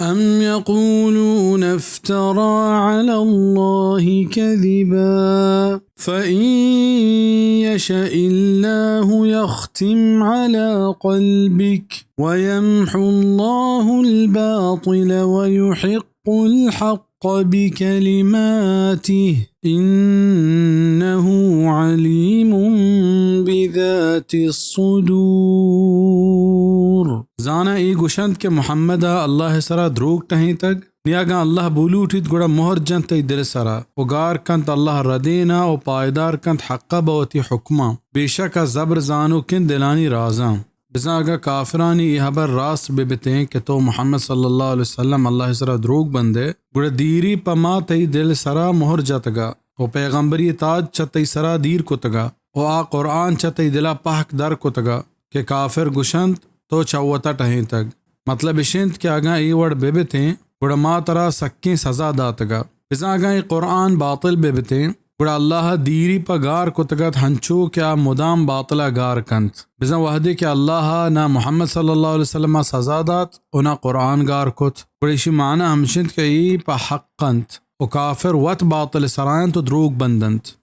أم يقولون افترى على الله كذبا فإن يشأ الله يختم على قلبك ويمحو الله الباطل ويحق الحق بكلماته إنه عليم بذات الصدور. زانا ای گوشند که محمد الله سرا دروگ تہیں تگ نیاگا اللہ بولوٹیت گوڑا مہر جنت دل سرا وگار کنت اللہ ردینا و پائدار کنت حقا بوتی حکما بیشکا زبر زانو کن دلانی رازاں بزاگا کافرانی یہ حبر راست ببتیں کہ تو محمد صلی اللہ علیہ وسلم اللہ سرا دروگ بندے گوڑا دیری پما تی دل سرا مہر جتگا و پیغمبری تاج چتی سرا دیر کتگا و آ قرآن چتی دلا پاک در کتگا کہ کافر گوشند تو چوتا ٹہیں تک مطلب اشنت کہ آگاں ای وڑ ببتیں گوڑا ما ترا سکیں سزا داتگا بزا آگاں ای قرآن باطل ببتیں گوڑا اللہ دیری پا گار کتگت ہنچو کیا مدام باطلہ گار کنت بزا وحدی کہ اللہ نا محمد صلی اللہ علیہ وسلم سزا دات و نا قرآن گار کت گوڑا اسی معنی ہمشنت کہ ای پا حق کنت و کافر وط باطل سرائن تو دروگ بندنت